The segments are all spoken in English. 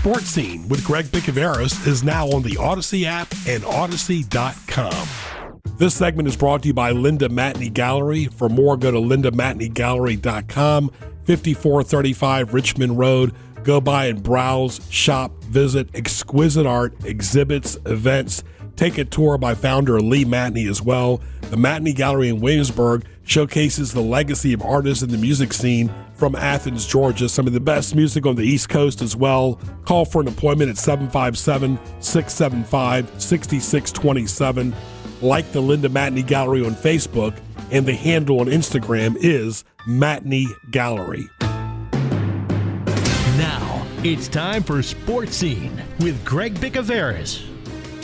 Sports Scene with Greg Bicouvaris is now on the Audacy app and Audacy.com. This segment is brought to you by Linda Matney Gallery. For more, go to lindamatneygallery.com, 5435 Richmond Road. Go by and browse, shop, visit exquisite art, exhibits, events. Take a tour by founder Lee Matney as well. The Matney Gallery in Williamsburg showcases the legacy of artists in the music scene from Athens, Georgia. Some of the best music on the East Coast as well. Call for an appointment at 757-675-6627. Like the Linda Matney Gallery on Facebook, and the handle on Instagram is Matney Gallery. Now, it's time for Sports Scene with Greg Bicouvaris.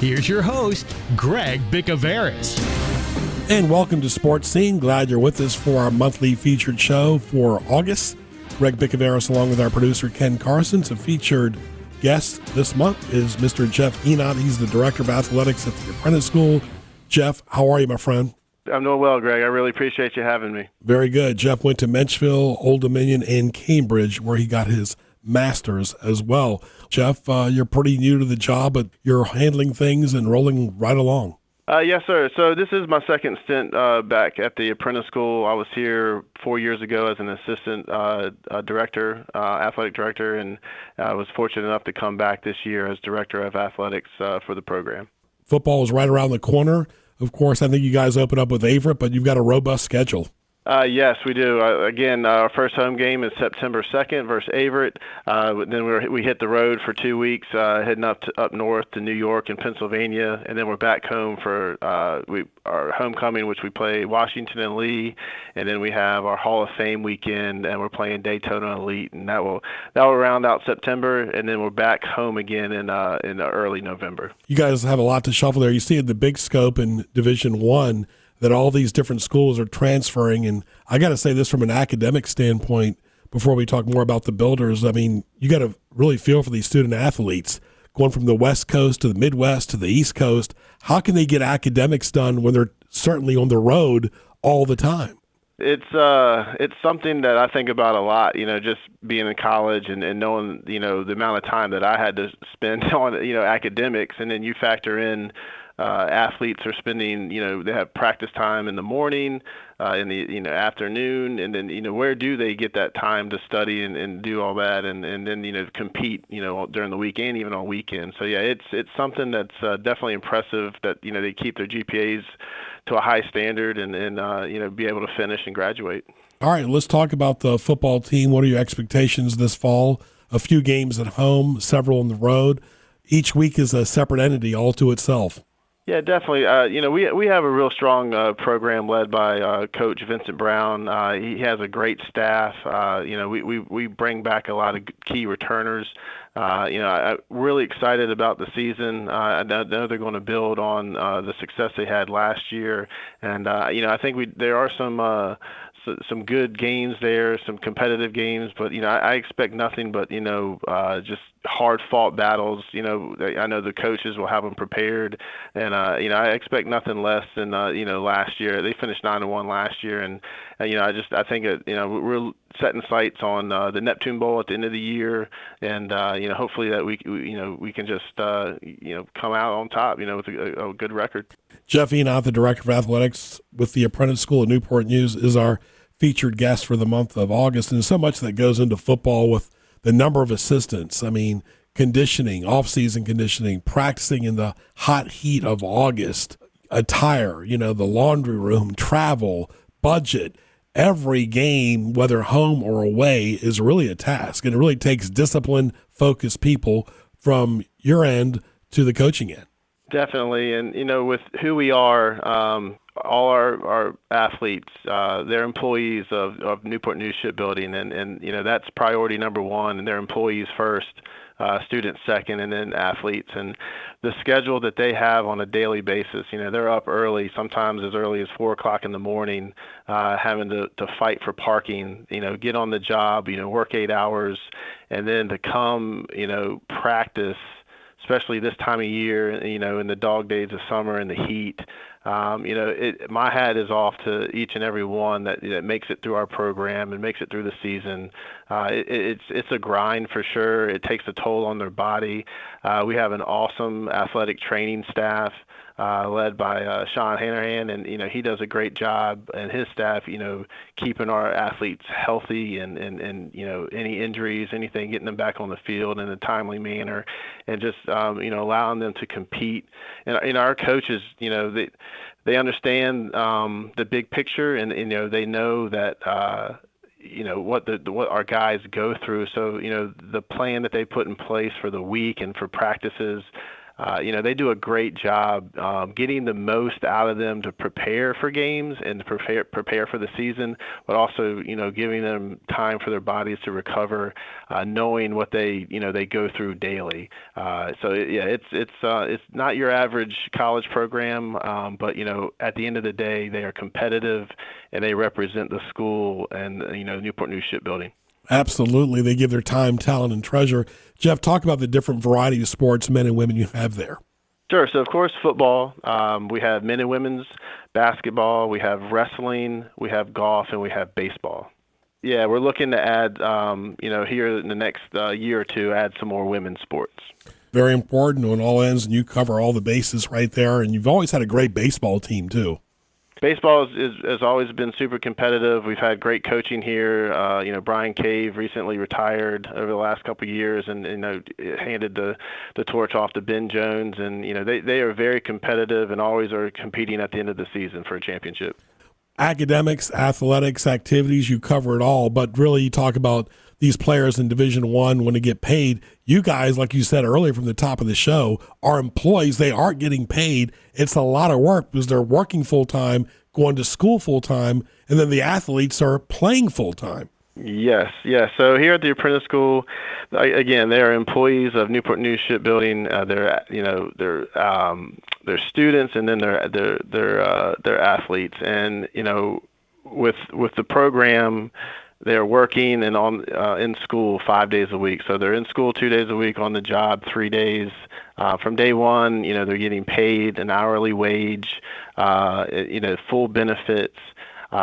Here's your host, Greg Bicouvaris. And welcome to Sports Scene. Glad you're with us for our monthly featured show for August. Greg Bicouvaris along with our producer, Ken Carson. So featured guest this month is Mr. Jeff Egnot. He's the Director of Athletics at the Apprentice School. Jeff, how are you, my friend? I'm doing well, Greg. I really appreciate you having me. Very good. Jeff went to Menchville, Old Dominion, and Cambridge, where he got his master's as well. Jeff, you're pretty new to the job, but you're handling things and rolling right along. Yes, sir. So this is my second stint back at the Apprentice School. I was here 4 years ago as an assistant director, athletic director, and I was fortunate enough to come back this year as director of athletics for the program. Football is right around the corner. Of course, I think you guys open up with Averett, but you've got a robust schedule. Yes, we do. Again, our first home game is September 2nd versus Averett. Then we hit the road for 2 weeks, heading up north to New York and Pennsylvania, and then we're back home for our homecoming, which we play Washington and Lee, and then we have our Hall of Fame weekend, and we're playing Daytona Elite, and that will round out September, and then we're back home again in early November. You guys have a lot to shuffle there. You see in the big scope in Division I that all these different schools are transferring. And I got to say this from an academic standpoint before we talk more about the builders. I mean, you got to really feel for these student athletes going from the West Coast to the Midwest to the East Coast. How can they get academics done when they're certainly on the road all the time? It's something that I think about a lot, just being in college and knowing, the amount of time that I had to spend on, academics, and then you factor in athletes are spending, they have practice time in the morning, in the afternoon, and then where do they get that time to study and do all that, and then compete during the week and even on weekends. So yeah, it's something that's definitely impressive that they keep their GPAs to a high standard and be able to finish and graduate. All right, let's talk about the football team. What are your expectations this fall? A few games at home, several on the road. Each week is a separate entity all to itself. Yeah, definitely. We have a real strong program led by Coach Vincent Brown. He has a great staff. We bring back a lot of key returners. I'm really excited about the season. I know they're going to build on the success they had last year, and I think there are some good games there, some competitive games, but I expect nothing but just hard-fought battles. I know the coaches will have them prepared, and I expect nothing less than last year. They finished 9-1 last year, and I think we're setting sights on the Neptune Bowl at the end of the year, and hopefully that we can just come out on top with a good record. Jeff Egnot, the Director of Athletics with the Apprentice School at Newport News, is our featured guest for the month of August. And there's so much that goes into football with the number of assistants. I mean, conditioning, off-season conditioning, practicing in the hot heat of August, attire, the laundry room, travel, budget. Every game, whether home or away, is really a task. And it really takes disciplined, focused people from your end to the coaching end. Definitely. And, with who we are, all our athletes, they're employees of Newport News Shipbuilding, and that's priority number one, and they're employees first, students second, and then athletes. And the schedule that they have on a daily basis, they're up early, sometimes as early as 4 o'clock in the morning, having to fight for parking, get on the job, work 8 hours, and then to come, practice, especially this time of year, in the dog days of summer and the heat, My hat is off to each and every one that makes it through our program and makes it through the season. It's a grind for sure. It takes a toll on their body. We have an awesome athletic training staff led by Sean Hanahan, and he does a great job, and his staff, keeping our athletes healthy and any injuries, anything, getting them back on the field in a timely manner, and just allowing them to compete. And our coaches, they understand the big picture, and they know that what our guys go through. So the plan that they put in place for the week and for practices, they do a great job getting the most out of them to prepare for games and to prepare for the season, but also giving them time for their bodies to recover, knowing what they go through daily. It's not your average college program, but at the end of the day, they are competitive and they represent the school and Newport News Shipbuilding. Absolutely. They give their time, talent, and treasure. Jeff, talk about the different variety of sports, men and women, you have there. Sure. So, of course, football. We have men and women's basketball. We have wrestling. We have golf, and we have baseball. Yeah, we're looking to add, here in the next year or two, add some more women's sports. Very important on all ends, and you cover all the bases right there. And you've always had a great baseball team, too. Baseball has always been super competitive. We've had great coaching here. Brian Cave recently retired over the last couple of years, and handed the torch off to Ben Jones. And they are very competitive and always are competing at the end of the season for a championship. Academics, athletics, activities, you cover it all. But really, you talk about these players in Division I when they get paid. You guys, like you said earlier from the top of the show, are employees. They aren't getting paid. It's a lot of work because they're working full-time, going to school full-time, and then the athletes are playing full-time. Yes. So here at the Apprentice School, again, they are employees of Newport News Shipbuilding. They're students, and then they're athletes. And with the program, they're working and in school 5 days a week. So they're in school 2 days a week, on the job 3 days. From day one, they're getting paid an hourly wage, full benefits. They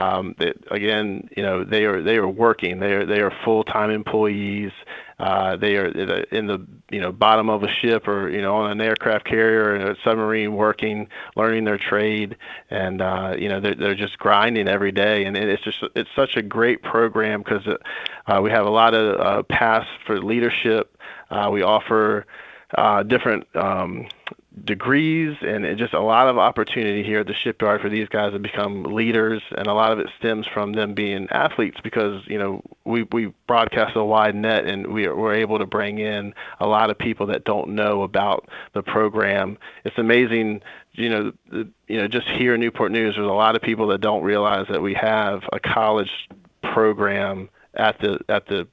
are working. They are full-time employees. They are in the bottom of a ship or on an aircraft carrier or a submarine, working, learning their trade, and they're just grinding every day. And it's such a great program because we have a lot of paths for leadership. We offer different degrees, and just a lot of opportunity here at the shipyard for these guys to become leaders, and a lot of it stems from them being athletes because we broadcast a wide net, and we're able to bring in a lot of people that don't know about the program. It's amazing, just here in Newport News, there's a lot of people that don't realize that we have a college program at the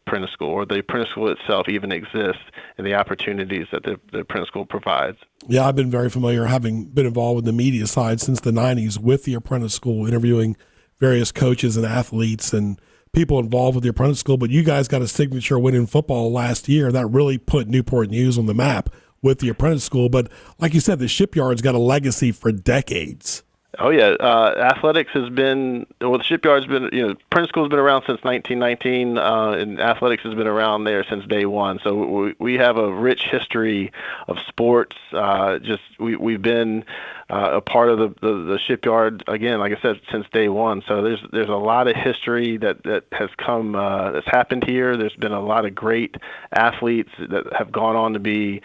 Apprentice School, or the Apprentice School itself even exists, and the opportunities that the Apprentice School provides. Yeah, I've been very familiar, having been involved with the media side since the 90s with the Apprentice School, interviewing various coaches and athletes and people involved with the Apprentice School. But you guys got a signature win in football last year that really put Newport News on the map with the Apprentice School. But like you said, the shipyard's got a legacy for decades. Oh yeah, athletics has been, the shipyard's been, Apprentice School's been around since 1919, and athletics has been around there since day one. So we have a rich history of sports. We've been a part of the shipyard, again, like I said, since day one. So there's a lot of history that has come, that's happened here. There's been a lot of great athletes that have gone on to be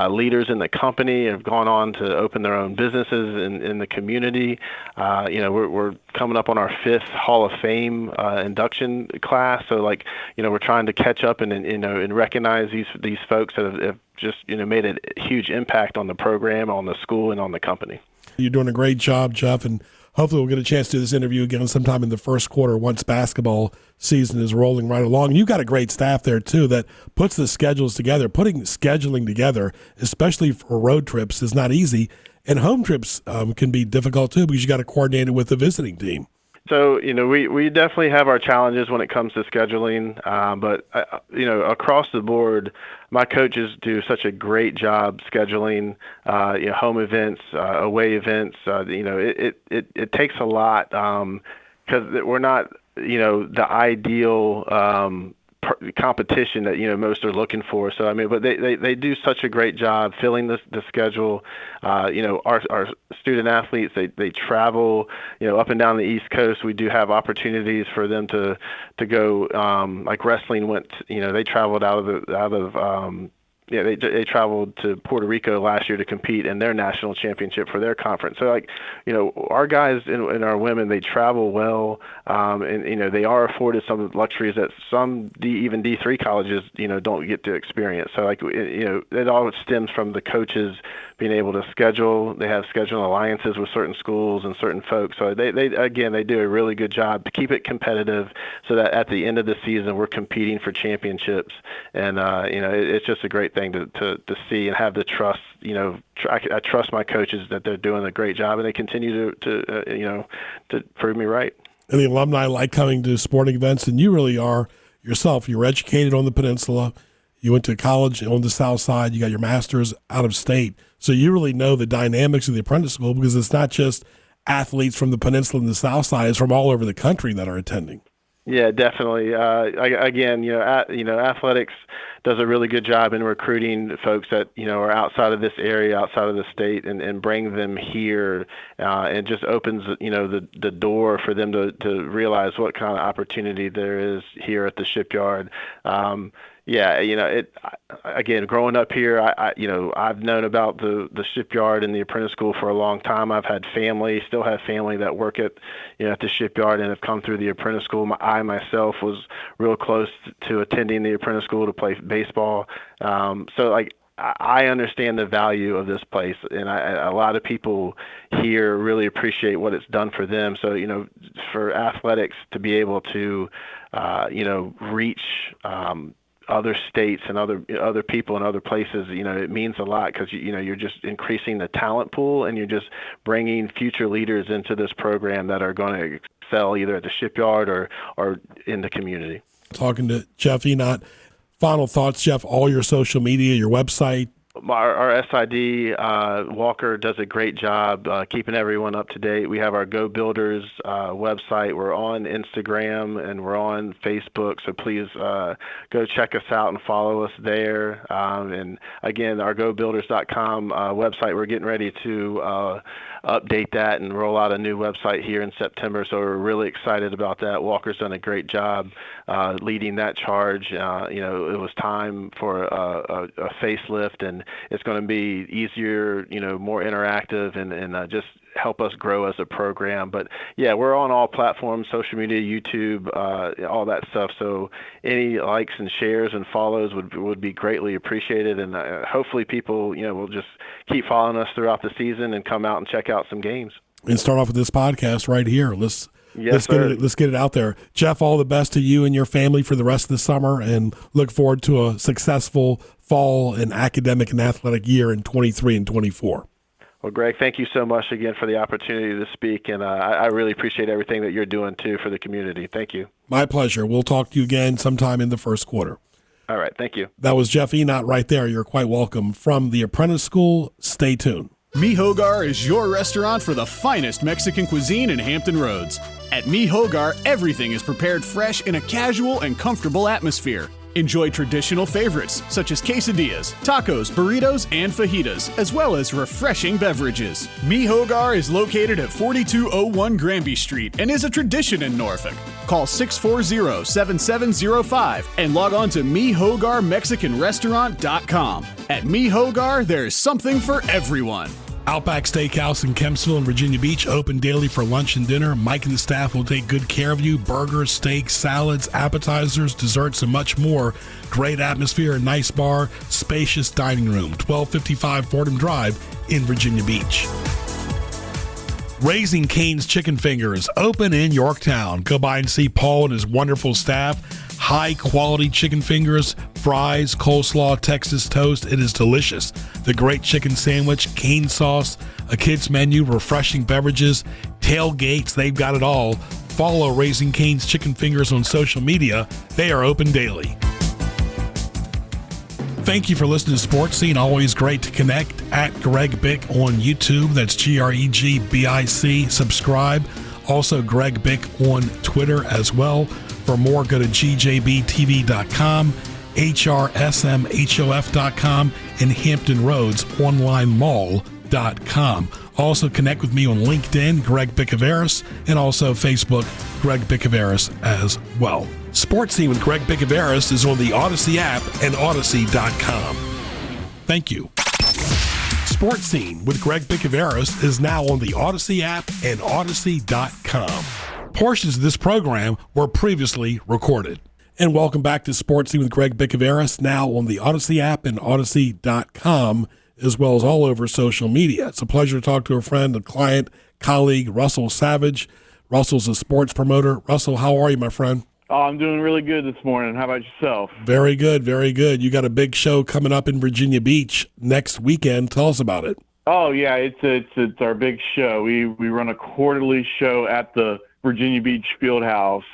leaders in the company, have gone on to open their own businesses in the community. We're coming up on our 5th Hall of Fame induction class. So we're trying to catch up and recognize these folks that have just made a huge impact on the program, on the school, and on the company. You're doing a great job, Jeff, and hopefully we'll get a chance to do this interview again sometime in the first quarter once basketball season is rolling right along. You've got a great staff there, too, that puts the schedules together. Putting scheduling together, especially for road trips, is not easy, and home trips can be difficult, too, because you got to coordinate it with the visiting team. So, we definitely have our challenges when it comes to scheduling, but, across the board, my coaches do such a great job scheduling, home events, away events. It takes a lot because we're not, the ideal competition that most are looking for. So but they do such a great job filling the schedule. Our student athletes they travel up and down the East Coast. We do have opportunities for them to go like wrestling went. They traveled they traveled to Puerto Rico last year to compete in their national championship for their conference. So our guys and our women, they travel well, and they are afforded some of the luxuries that some even D3 colleges, don't get to experience. So it all stems from the coaches being able to schedule. They have scheduling alliances with certain schools and certain folks. So they do a really good job to keep it competitive so that at the end of the season we're competing for championships. And it's just a great thing to see and have the trust. I trust my coaches that they're doing a great job, and they continue to prove me right. And the alumni like coming to sporting events, and you really are yourself. You were educated on the peninsula. You went to college on the South Side. You got your master's out of state. So you really know the dynamics of the Apprentice School, because it's not just athletes from the peninsula and the South Side. It's from all over the country that are attending. Yeah, definitely. Athletics does a really good job in recruiting folks that are outside of this area, outside of the state, and bring them here, and just opens the door for them to realize what kind of opportunity there is here at the shipyard. Again, growing up here, I've known about the shipyard and the apprentice school for a long time. I've had still have family that work at the shipyard and have come through the apprentice school. I myself was real close to attending the apprentice school to play baseball. I understand the value of this place, and a lot of people here really appreciate what it's done for them. So, for athletics to be able to, reach other states and other people in other places, it means a lot, because you're just increasing the talent pool, and you're just bringing future leaders into this program that are going to excel either at the shipyard or in the community. Talking to Jeff Egnot. Final thoughts, Jeff, all your social media, your website. Our SID, Walker, does a great job keeping everyone up to date. We have our Go Builders website. We're on Instagram and we're on Facebook, so please go check us out and follow us there. And again, our GoBuilders.com website, we're getting ready to update that and roll out a new website here in September, so we're really excited about that. Walker's done a great job leading that charge. It was time for a facelift, and it's going to be easier, more interactive, and just help us grow as a program. But yeah, we're on all platforms, social media, YouTube, all that stuff. So any likes and shares and follows would be greatly appreciated. And hopefully people, will just keep following us throughout the season and come out and check out some games. And start off with this podcast right here. Let's get it out there. Jeff, all the best to you and your family for the rest of the summer, and look forward to a successful fall and academic and athletic year in 23 and 24. Well, Greg, thank you so much again for the opportunity to speak, and I really appreciate everything that you're doing, too, for the community. Thank you. My pleasure. We'll talk to you again sometime in the first quarter. All right. Thank you. That was Jeff Egnot right there. You're quite welcome. From the Apprentice School, stay tuned. Mi Hogar is your restaurant for the finest Mexican cuisine in Hampton Roads. At Mi Hogar, everything is prepared fresh in a casual and comfortable atmosphere. Enjoy traditional favorites such as quesadillas, tacos, burritos, and fajitas, as well as refreshing beverages. Mi Hogar is located at 4201 Granby Street and is a tradition in Norfolk. Call 640-7705 and log on to MiHogarMexicanRestaurant.com. At Mi Hogar, there's something for everyone. Outback Steakhouse in Kempsville and Virginia Beach, open daily for lunch and dinner. Mike and the staff will take good care of you. Burgers, steaks, salads, appetizers, desserts, and much more. Great atmosphere, a nice bar, spacious dining room. 1255 Fordham Drive in Virginia Beach. Raising Cane's Chicken Fingers, open in Yorktown. Go by and see Paul and his wonderful staff. High-quality chicken fingers, fries, coleslaw, Texas toast. It is delicious. The great chicken sandwich, cane sauce, a kids menu, refreshing beverages, tailgates. They've got it all. follow Raising Cane's Chicken Fingers on social media. They are open daily. Thank you for listening to Sports Scene. Always great to connect. At Greg Bick on YouTube. That's GregBic. Subscribe. Also Greg Bick on Twitter as well. For more, go to gjbtv.com, hrsmhof.com, and hamptonroadsonlinemall.com. Also connect with me on LinkedIn, Greg Bicouvaris, and also Facebook, Greg Bicouvaris as well. Sports Scene with Greg Bicouvaris is on the Audacy app and Audacy.com. Thank you. Sports Scene with Greg Bicouvaris is now on the Audacy app and Audacy.com. Portions of this program were previously recorded. And welcome back to Sports Scene with Greg Bicouvaris, now on the Audacy app and Audacy.com, as well as all over social media. It's a pleasure to talk to a friend, a client, colleague, Russell Savage. Russell's a sports promoter. Russell, how are you, my friend? Oh, I'm doing really good this morning. How about yourself? Very good, very good. You got a big show coming up in Virginia Beach next weekend. Tell us about it. Oh, yeah, it's our big show. We run a quarterly show at the Virginia Beach Fieldhouse.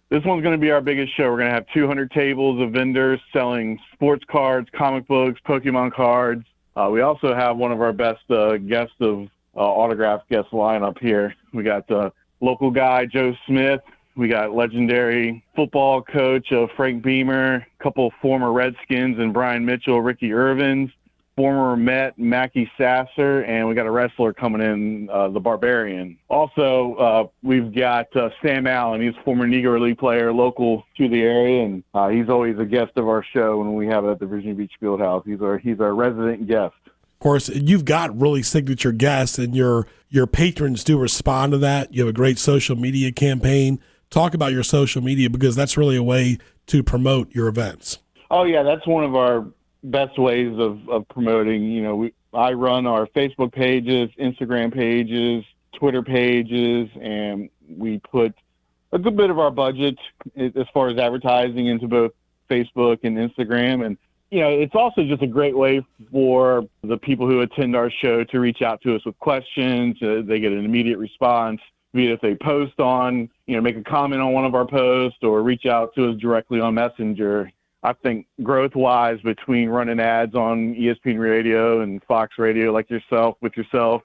This one's going to be our biggest show. We're going to have 200 tables of vendors selling sports cards, comic books, Pokemon cards. We also have one of our best guests of autograph guest lineup here. We got local guy Joe Smith. We got legendary football coach Frank Beamer, a couple of former Redskins and Brian Mitchell, Ricky Irvins, former Met Mackie Sasser, and we got a wrestler coming in, the Barbarian. Also, we've got Sam Allen. He's a former Negro League player, local to the area, and he's always a guest of our show when we have it at the Virginia Beach Fieldhouse. He's our resident guest. Of course, you've got really signature guests, and your patrons do respond to that. You have a great social media campaign. Talk about your social media, because that's really a way to promote your events. Oh, yeah, that's one of our best ways of promoting. You know, I run our Facebook pages, Instagram pages, Twitter pages, and we put a good bit of our budget as far as advertising into both Facebook and Instagram. And, you know, it's also just a great way for the people who attend our show to reach out to us with questions. They get an immediate response, be it if they post on, you know, make a comment on one of our posts or reach out to us directly on Messenger. I think growth-wise, between running ads on ESPN Radio and Fox Radio like yourself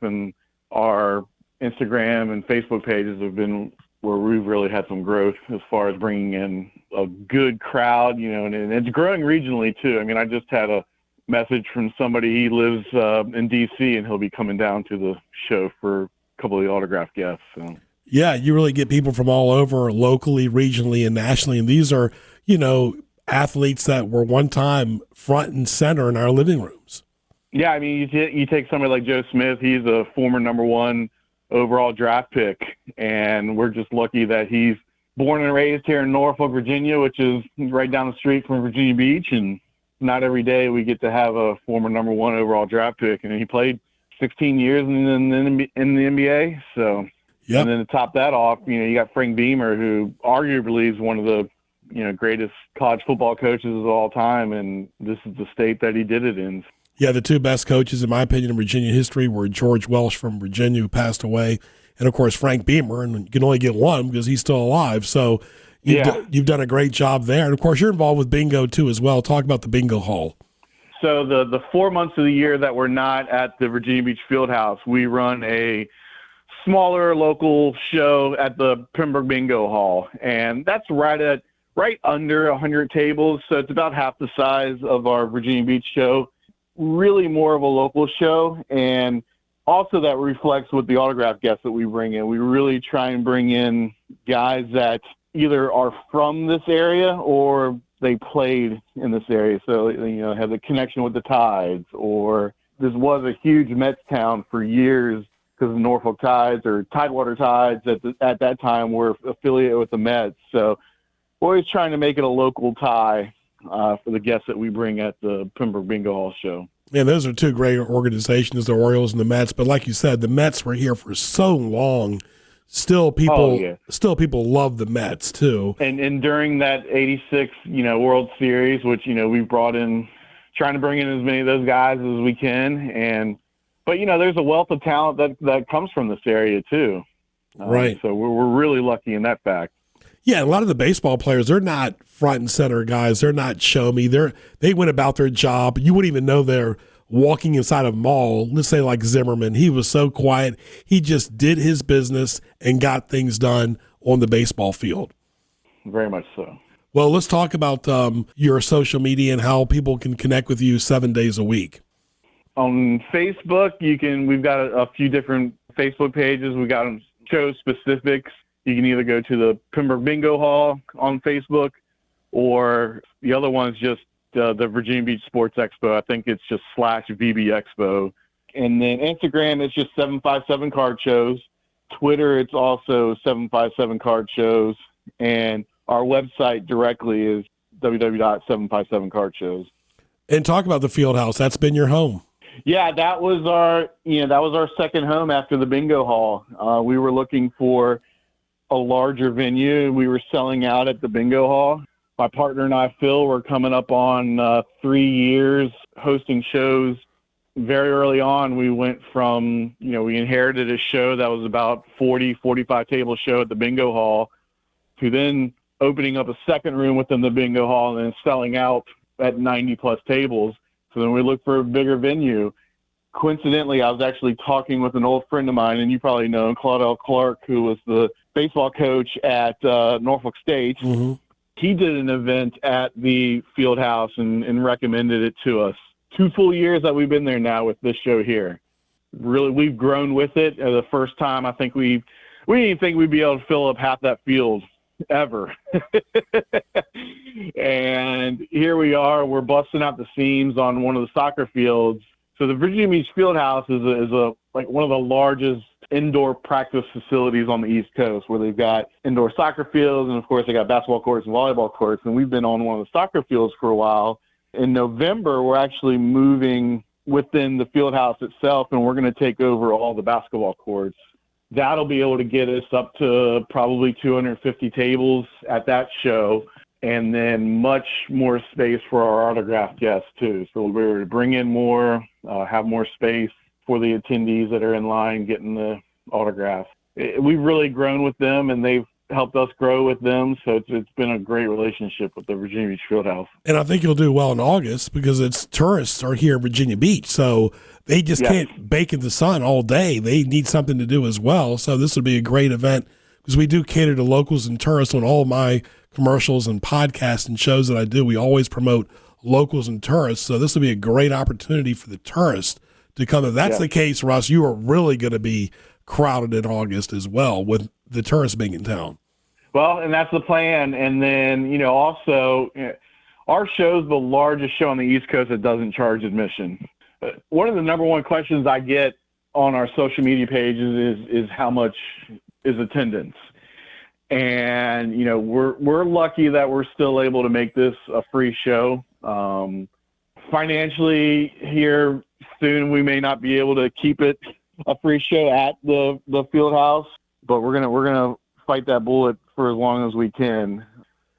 and our Instagram and Facebook pages have been where we've really had some growth as far as bringing in a good crowd, you know, and it's growing regionally too. I mean, I just had a message from somebody. He lives in D.C., and he'll be coming down to the show for a couple of the autograph guests. So. Yeah, you really get people from all over, locally, regionally, and nationally, and these are, you know, athletes that were one time front and center in our living rooms. Yeah, I mean, you take somebody like Joe Smith. He's a former number one overall draft pick, and we're just lucky that he's born and raised here in Norfolk, Virginia, which is right down the street from Virginia Beach, and not every day we get to have a former number one overall draft pick, and he played 16 years in the NBA. So, yep. And then to top that off, you know, you got Frank Beamer, who arguably is one of the, you know, greatest college football coaches of all time, and this is the state that he did it in. Yeah, the two best coaches, in my opinion, in Virginia history were George Welsh from Virginia, who passed away, and, of course, Frank Beamer, and you can only get one because he's still alive. So you've done a great job there. And, of course, you're involved with bingo, too, as well. Talk about the bingo hall. So the 4 months of the year that we're not at the Virginia Beach Fieldhouse, we run a smaller local show at the Pembroke Bingo Hall, and that's right under 100 tables, so it's about half the size of our Virginia Beach show. Really more of a local show, and also that reflects with the autograph guests that we bring in. We really try and bring in guys that either are from this area or they played in this area, so, you know, have the connection with the Tides, or this was a huge Mets town for years because the Norfolk Tides or Tidewater Tides at that time were affiliated with the Mets. So we're always trying to make it a local tie for the guests that we bring at the Pembroke Bingo Hall show. Yeah, those are two great organizations, the Orioles and the Mets. But like you said, the Mets were here for so long. Still people love the Mets too. And during that 86, you know, World Series, which, you know, we brought in, trying to bring in as many of those guys as we can. But, you know, there's a wealth of talent that comes from this area too. Right. So we're really lucky in that fact. Yeah, a lot of the baseball players, they're not front and center guys. They're not show me. They went about their job. You wouldn't even know they're walking inside a mall. Let's say like Zimmerman. He was so quiet. He just did his business and got things done on the baseball field. Very much so. Well, let's talk about your social media and how people can connect with you 7 days a week. On Facebook, we've got a few different Facebook pages. We got show specifics. You can either go to the Pembroke Bingo Hall on Facebook, or the other one's just the Virginia Beach Sports Expo. I think it's just /VB Expo. And then Instagram, it's just 757 Card Shows. Twitter, it's also 757 Card Shows. And our website directly is www.757cardshows. And talk about the field house. That's been your home. Yeah, that was our second home after the bingo hall. We were looking for a larger venue. We were selling out at the bingo hall. My partner and I, Phil, were coming up on 3 years hosting shows. Very early on, we went from, we inherited a show that was about 45 table show at the bingo hall to then opening up a second room within the bingo hall and then selling out at 90 plus tables. So then we looked for a bigger venue. Coincidentally, I was actually talking with an old friend of mine, and you probably know him, Claudel Clark, who was the baseball coach at Norfolk State. Mm-hmm. He did an event at the field house and recommended it to us. 2 full years that we've been there now with this show here. Really, we've grown with it. The first time, I think we didn't even think we'd be able to fill up half that field ever. And here we are. We're busting out the seams on one of the soccer fields. So the Virginia Beach Fieldhouse is one of the largest indoor practice facilities on the East Coast, where they've got indoor soccer fields, and of course they got basketball courts and volleyball courts. And we've been on one of the soccer fields for a while. In November, we're actually moving within the Fieldhouse itself, and we're going to take over all the basketball courts. That'll be able to get us up to probably 250 tables at that show, and then much more space for our autograph guests too. So we're to bring in more, have more space for the attendees that are in line getting the autographs. We've really grown with them, and they've helped us grow with them. So it's been a great relationship with the Virginia Beach Fieldhouse. And I think you'll do well in August because tourists are here in Virginia Beach. So they just can't bake in the sun all day. They need something to do as well. So this would be a great event because we do cater to locals and tourists on all my commercials and podcasts and shows that I do. We always promote locals and tourists. So this would be a great opportunity for the tourists to come. If that's the case, Russ, you are really going to be crowded in August as well with the tourists being in town. Well, and that's the plan. And then, also our show's the largest show on the East Coast that doesn't charge admission. One of the number one questions I get on our social media pages is how much is attendance? And, we're lucky that we're still able to make this a free show. Financially here soon, we may not be able to keep it a free show at the field house, but we're gonna fight that bullet for as long as we can.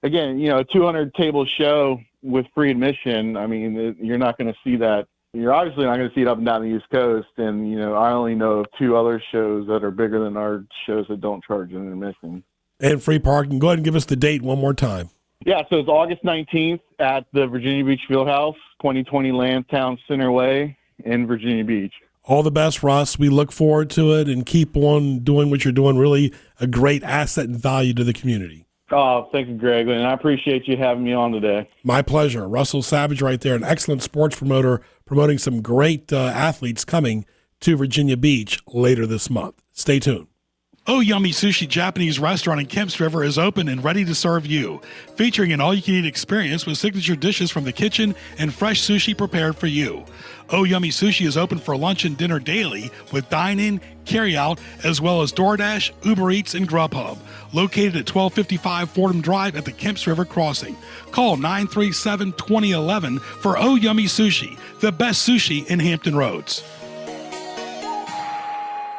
Again, a 200 table show with free admission. I mean, you're not going to see that. You're obviously not going to see it up and down the East Coast. And, I only know of 2 other shows that are bigger than our shows that don't charge an admission. And free parking. Go ahead and give us the date one more time. Yeah, so it's August 19th at the Virginia Beach Fieldhouse, 2020 Lansdowne Center Way in Virginia Beach. All the best, Russ. We look forward to it and keep on doing what you're doing. Really a great asset and value to the community. Oh, thank you, Greg. And I appreciate you having me on today. My pleasure. Russell Savage right there, an excellent sports promoter, promoting some great athletes coming to Virginia Beach later this month. Stay tuned. Oh Yummy Sushi Japanese Restaurant in Kemps River is open and ready to serve you, featuring an all-you-can-eat experience with signature dishes from the kitchen and fresh sushi prepared for you. Oh Yummy Sushi is open for lunch and dinner daily with dine-in, carry-out, as well as DoorDash, Uber Eats, and Grubhub. Located at 1255 Fordham Drive at the Kemps River Crossing. Call 937-2011 for Oh Yummy Sushi, the best sushi in Hampton Roads.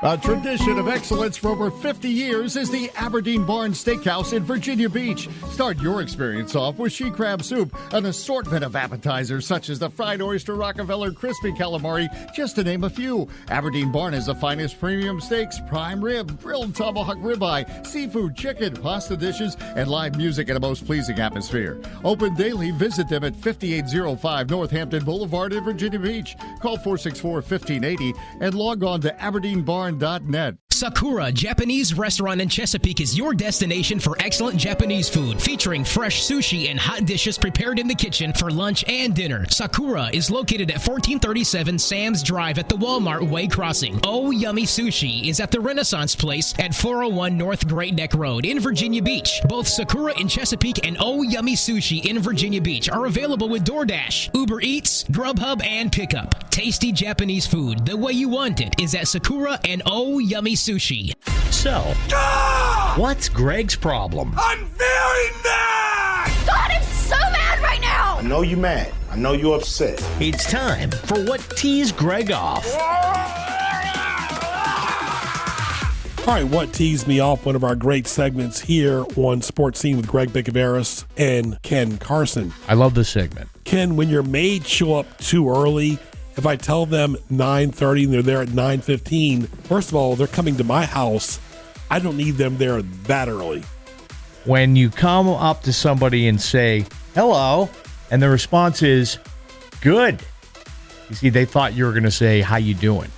A tradition of excellence for over 50 years is the Aberdeen Barn Steakhouse in Virginia Beach. Start your experience off with she crab soup, an assortment of appetizers such as the fried oyster Rockefeller crispy calamari, just to name a few. Aberdeen Barn is the finest premium steaks, prime rib, grilled tomahawk ribeye, seafood, chicken, pasta dishes, and live music in a most pleasing atmosphere. Open daily. Visit them at 5805 Northampton Boulevard in Virginia Beach. Call 464-1580 and log on to aberdeenbarn.net. Sakura Japanese Restaurant in Chesapeake is your destination for excellent Japanese food, featuring fresh sushi and hot dishes prepared in the kitchen for lunch and dinner. Sakura is located at 1437 Sam's Drive at the Walmart Way Crossing. Oh Yummy Sushi is at the Renaissance Place at 401 North Great Neck Road in Virginia Beach. Both Sakura in Chesapeake and Oh Yummy Sushi in Virginia Beach are available with DoorDash, Uber Eats, Grubhub, and Pickup. Tasty Japanese food the way you want it is at Sakura and Oh Yummy Sushi. So, what's Greg's problem? I'm very mad! God, I'm so mad right now! I know you're mad. I know you're upset. It's time for What Tees Greg Off. All right, what teased me off, one of our great segments here on Sports Scene with Greg Bicouvaris and Ken Carson. I love this segment. Ken, when your maids show up too early, if I tell them 9:30 and they're there at 9:15, first of all, they're coming to my house. I don't need them there that early. When you come up to somebody and say, hello, and the response is, good. You see, they thought you were going to say, how you doing?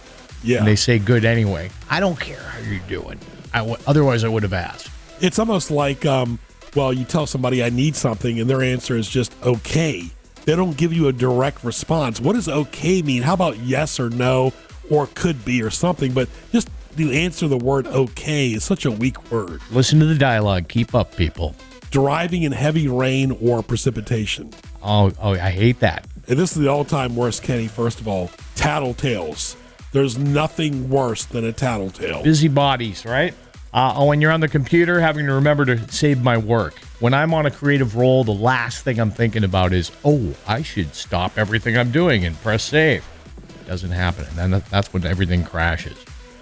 Yeah. And they say good anyway. I don't care how you're doing. Otherwise, I would have asked. It's almost like, you tell somebody I need something, and their answer is just okay. They don't give you a direct response. What does okay mean? How about yes or no, or could be or something? But just to answer the word okay is such a weak word. Listen to the dialogue. Keep up, people. Driving in heavy rain or precipitation. Oh, I hate that. And this is the all-time worst, Kenny, first of all. Tattletales. There's nothing worse than a tattletale. Busybodies, right? When you're on the computer, having to remember to save my work. When I'm on a creative role, the last thing I'm thinking about is, I should stop everything I'm doing and press save. Doesn't happen. And then that's when everything crashes.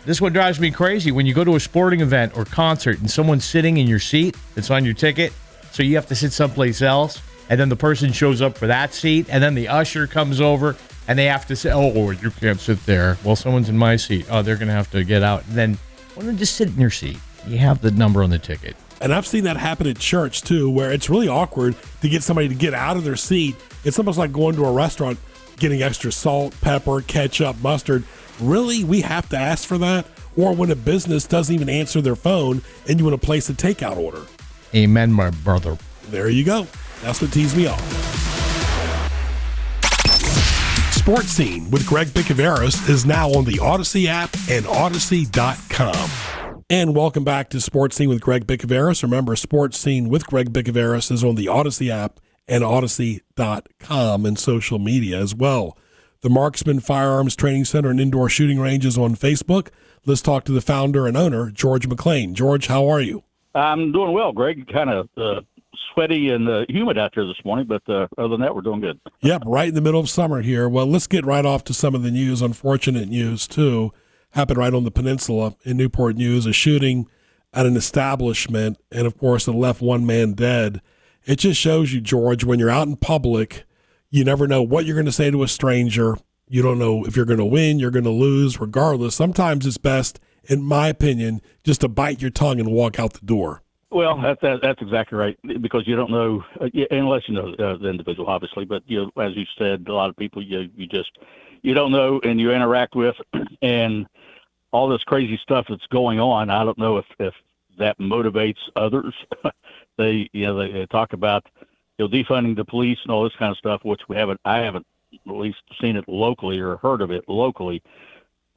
This one drives me crazy. When you go to a sporting event or concert and someone's sitting in your seat that's on your ticket, so you have to sit someplace else, and then the person shows up for that seat, and then the usher comes over, and they have to say, you can't sit there. Well, someone's in my seat. Oh, they're going to have to get out. And then, why don't you just sit in your seat? You have the number on the ticket. And I've seen that happen at church, too, where it's really awkward to get somebody to get out of their seat. It's almost like going to a restaurant, getting extra salt, pepper, ketchup, mustard. Really? We have to ask for that? Or when a business doesn't even answer their phone and you want to place a takeout order. Amen, my brother. There you go. That's what teased me off. Sports Scene with Greg Bicouvaris is now on the Audacy app and Audacy.com. And welcome back to Sports Scene with Greg Bicouvaris. Remember, Sports Scene with Greg Bicouvaris is on the Audacy app and Audacy.com and social media as well. The Marksman Firearms Training Center and Indoor Shooting Range is on Facebook. Let's talk to the founder and owner, George McClain. George, how are you? I'm doing well, Greg. Kind of sweaty and humid out there this morning, but other than that, we're doing good. Yep, right in the middle of summer here. Well, let's get right off to some of the news, unfortunate news, too. Happened right on the peninsula in Newport News, a shooting at an establishment, and, of course, it left one man dead. It just shows you, George, when you're out in public, you never know what you're going to say to a stranger. You don't know if you're going to win, you're going to lose, regardless. Sometimes it's best, in my opinion, just to bite your tongue and walk out the door. Well, that's exactly right, because you don't know, unless you know the individual, obviously. But, as you said, a lot of people you don't know and you interact with, and all this crazy stuff that's going on. I don't know if that motivates others. They talk about defunding the police and all this kind of stuff, which I haven't at least seen it locally or heard of it locally.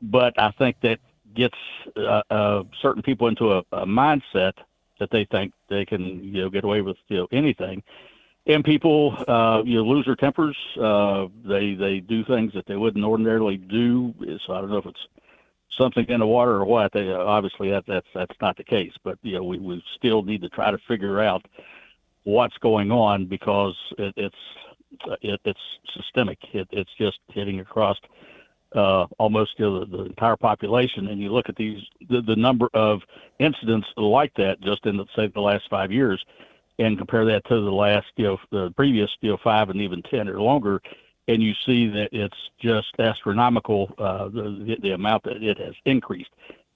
But I think that gets certain people into a mindset that they think they can get away with anything, and people lose their tempers. They do things that they wouldn't ordinarily do. So I don't know if it's something in the water or what. Obviously that's not the case, but we still need to try to figure out what's going on, because it's systemic. It's just hitting across almost the entire population. And you look at the number of incidents like that just in, say, the last 5 years, and compare that to the previous 5 and even 10 or longer, and you see that it's just astronomical, the amount that it has increased.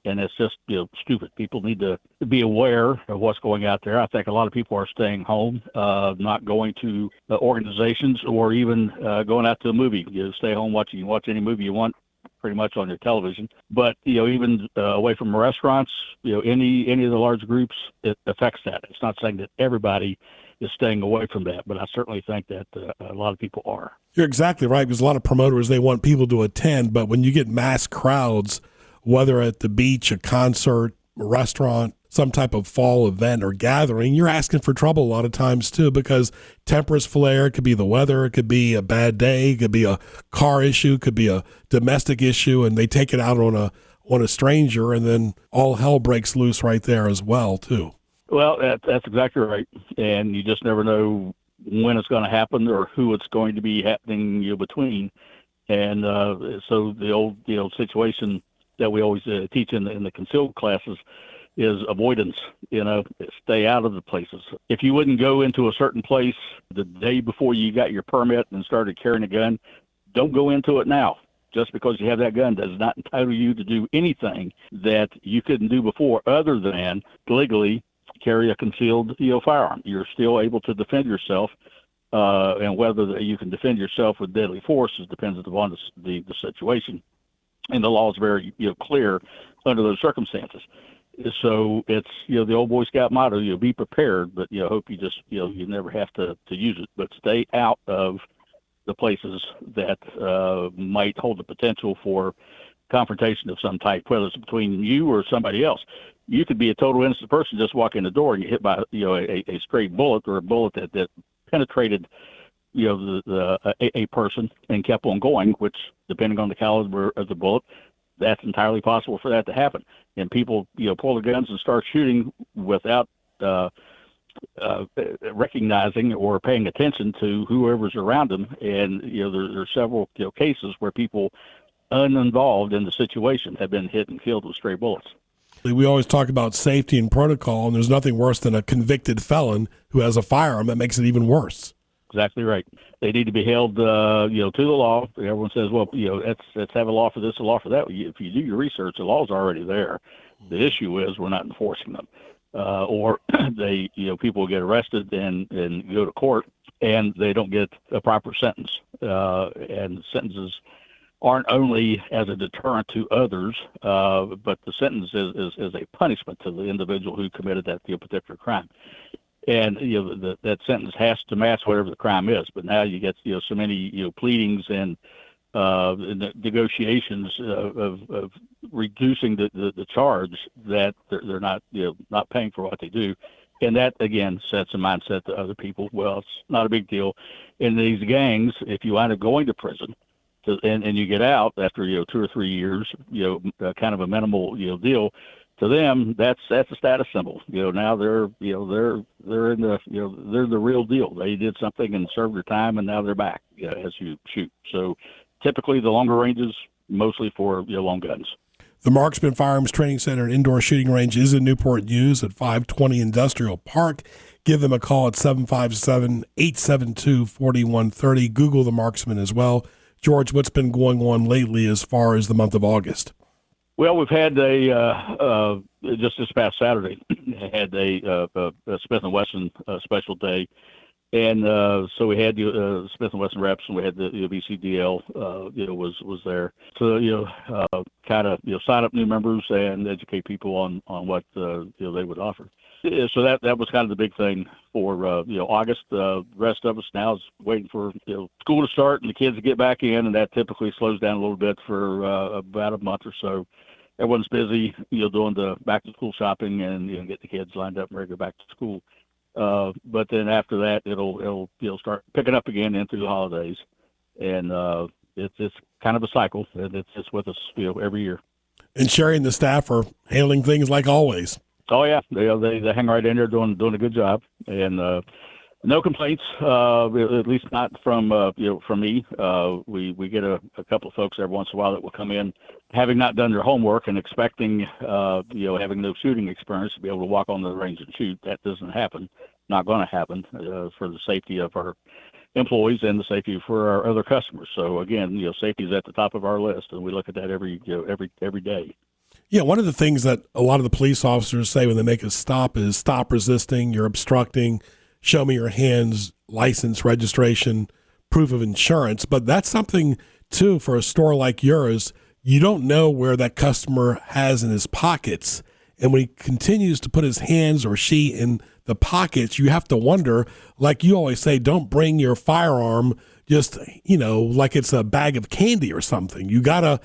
And it's just stupid. People need to be aware of what's going out there. I think a lot of people are staying home, not going to organizations or even going out to a movie. Stay home, watch any movie you want, pretty much on your television. But even away from restaurants, any of the large groups, it affects that. It's not saying that everybody is staying away from that, but I certainly think that a lot of people are. You're exactly right, because a lot of promoters, they want people to attend, but when you get mass crowds, whether at the beach, a concert, a restaurant, some type of fall event or gathering, you're asking for trouble a lot of times too, because tempers flare. It could be the weather, it could be a bad day, it could be a car issue, it could be a domestic issue, and they take it out on a stranger, and then all hell breaks loose right there as well too. Well, that's exactly right, and you just never know when it's going to happen or who it's going to be happening between, and so the old situation that we always teach in the concealed classes is avoidance. Stay out of the places. If you wouldn't go into a certain place the day before you got your permit and started carrying a gun, don't go into it now. Just because you have that gun does not entitle you to do anything that you couldn't do before, other than legally carry a concealed firearm. You're still able to defend yourself, and whether you can defend yourself with deadly force depends upon the situation. And the law is very clear under those circumstances. So it's the old Boy Scout motto: be prepared, but hope you just you never have to use it. But stay out of the places that might hold the potential for confrontation of some type, whether it's between you or somebody else. You could be a total innocent person, just walk in the door and get hit by a stray bullet, or a bullet that penetrated a person and kept on going, which, depending on the caliber of the bullet, that's entirely possible for that to happen. And people, pull their guns and start shooting without recognizing or paying attention to whoever's around them. And, there's several cases where people uninvolved in the situation have been hit and killed with stray bullets. We always talk about safety and protocol, and there's nothing worse than a convicted felon who has a firearm. That makes it even worse. Exactly right. They need to be held, to the law. Everyone says, well, let's have a law for this, a law for that. If you do your research, the law's already there. The issue is we're not enforcing them, or they, people get arrested and go to court, and they don't get a proper sentence. And sentences aren't only as a deterrent to others, but the sentence is a punishment to the individual who committed that particular crime. And that sentence has to match whatever the crime is. But now you get so many pleadings and negotiations of reducing the charge that they're not not paying for what they do, and that again sets a mindset to other people. Well, it's not a big deal. In these gangs, if you wind up going to prison, and you get out after 2 or 3 years, kind of a minimal deal. To them, that's a status symbol. Now they're in the they're the real deal. They did something and served their time, and now they're back as you shoot. So typically, the longer ranges mostly for long guns. The Marksman Firearms Training Center and Indoor Shooting Range is in Newport News at 520 Industrial Park. Give them a call at 757-872-4130. Google the Marksman as well. George, what's been going on lately as far as the month of August? Well, we've had just this past Saturday, had a Smith & Wesson special day. And so we had Smith & Wesson reps, and we had the BCDL, was there. So, kind of, sign up new members and educate people on what, they would offer. So that was kind of the big thing for, August. The rest of us now is waiting for, school to start and the kids to get back in, and that typically slows down a little bit for about a month or so. Everyone's busy, doing the back-to-school shopping and, get the kids lined up and ready to go back to school. But then after that, it'll start picking up again in through the holidays, and it's kind of a cycle, and it's with us every year. And Sherry and the staff are handling things like always. Oh yeah, they hang right in there doing a good job, and No complaints, at least not from from me. We get a couple of folks every once in a while that will come in, having not done their homework and expecting having no shooting experience to be able to walk on the range and shoot. That doesn't happen. Not going to happen for the safety of our employees and the safety for our other customers. So again, safety is at the top of our list, and we look at that every day. Yeah, one of the things that a lot of the police officers say when they make a stop is stop resisting, you're obstructing, show me your hands, license, registration, proof of insurance. But that's something, too, for a store like yours. You don't know where that customer has in his pockets. And when he continues to put his hands or she in the pockets, you have to wonder, like you always say, don't bring your firearm just, like it's a bag of candy or something. You gotta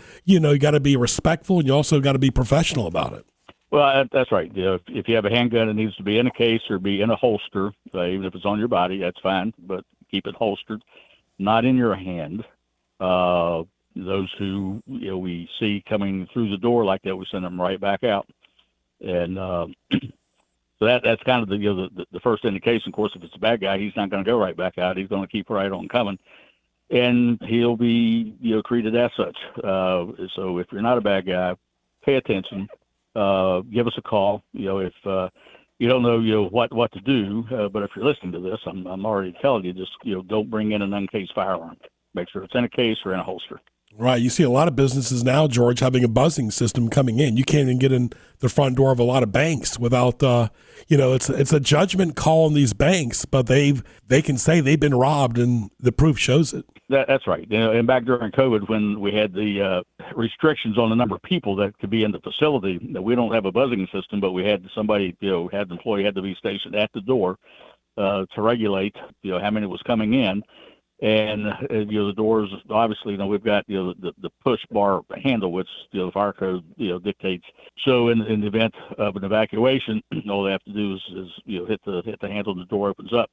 be respectful, and you also got to be professional about it. Well, that's right. If you have a handgun, it needs to be in a case or be in a holster. Even if it's on your body, that's fine, but keep it holstered, not in your hand. Those who we see coming through the door like that, we send them right back out. And so that's kind of the first indication. Of course, if it's a bad guy, he's not going to go right back out. He's going to keep right on coming, and he'll be treated as such. So if you're not a bad guy, pay attention. Give us a call. If you don't know what to do, but if you're listening to this, I'm already telling you, just don't bring in an uncased firearm. Make sure it's in a case or in a holster. Right. You see a lot of businesses now, George, having a buzzing system coming in. You can't even get in the front door of a lot of banks without, it's a judgment call on these banks, but they can say they've been robbed, and the proof shows it. That's right. And back during COVID, when we had the restrictions on the number of people that could be in the facility, we don't have a buzzing system, but we had somebody, had an employee had to be stationed at the door to regulate, how many was coming in. And, the doors, obviously, we've got, the push bar handle, which, the fire code, dictates. So in the event of an evacuation, all they have to do is hit the handle and the door opens up.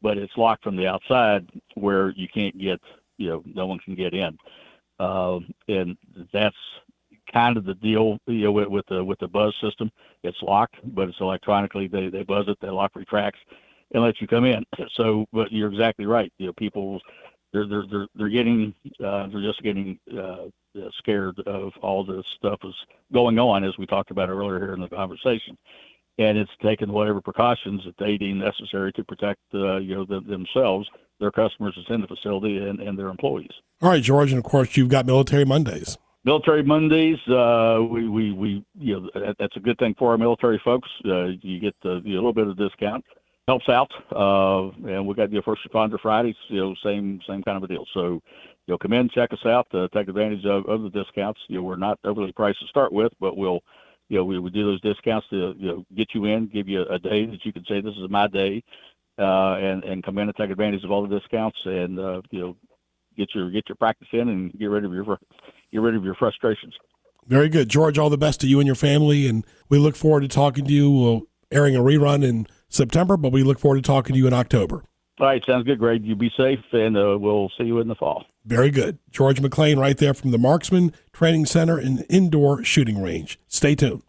But it's locked from the outside where you can't get, no one can get in. And that's kind of the deal, with the buzz system. It's locked, but it's electronically, they buzz it, the lock retracts and let you come in. So, but you're exactly right. People, they're getting, they're just getting scared of all this stuff is going on, as we talked about earlier here in the conversation. And it's taken whatever precautions that they deem necessary to protect, themselves, their customers that's in the facility, and their employees. All right, George, and of course you've got Military Mondays. Military Mondays, we that's a good thing for our military folks. You get a little bit of discount. Helps out, and we got First Responder Fridays, same kind of a deal. So, come in, check us out, take advantage of the discounts. We're not overly priced to start with, but we do those discounts to get you in, give you a day that you can say this is my day, and come in and take advantage of all the discounts, and get your practice in and get rid of your frustrations. Very good, George. All the best to you and your family, and we look forward to talking to you. We'll airing a rerun in September, but we look forward to talking to you in October. All right, sounds good, Greg. You be safe, and we'll see you in the fall. Very good. George McClain right there from the Marksman Training Center and Indoor Shooting Range. Stay tuned.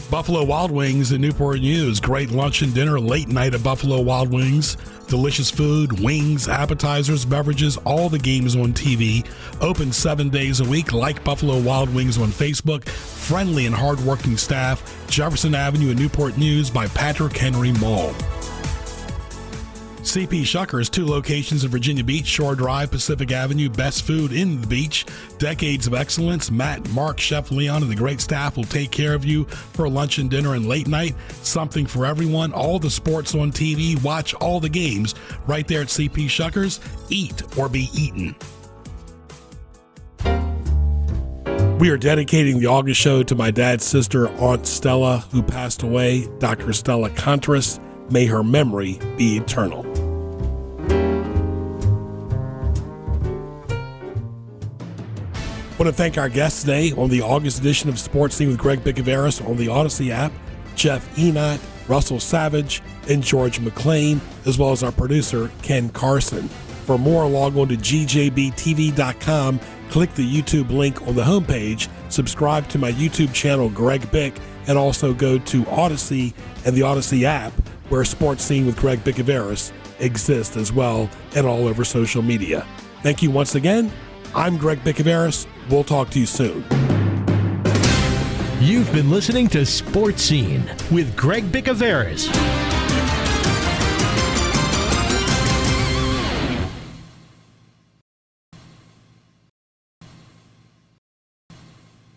Buffalo Wild Wings in Newport News. Great lunch and dinner, late night at Buffalo Wild Wings. Delicious food, wings, appetizers, beverages, all the games on TV. Open 7 days a week, like Buffalo Wild Wings on Facebook. Friendly and hardworking staff. Jefferson Avenue in Newport News by Patrick Henry Mall. CP Shuckers, 2 locations in Virginia Beach, Shore Drive, Pacific Avenue. Best food in the beach. Decades of excellence. Matt, Mark, Chef Leon, and the great staff will take care of you for lunch and dinner and late night. Something for everyone. All the sports on TV. Watch all the games right there at CP Shuckers. Eat or be eaten. We are dedicating the August show to my dad's sister, Aunt Stella, who passed away, Dr. Stella Contreras. May her memory be eternal. I want to thank our guests today on the August edition of Sports Scene with Greg Bicouvaris on the Audacy app, Jeff Egnot, Russell Savage, and George McClain, as well as our producer, Ken Carson. For more, log on to gjbtv.com, click the YouTube link on the homepage, subscribe to my YouTube channel, Greg Bick, and also go to Audacy and the Audacy app where Sports Scene with Greg Bicouvaris exists as well and all over social media. Thank you once again. I'm Greg Bicouvaris. We'll talk to you soon. You've been listening to Sports Scene with Greg Bicouvaris.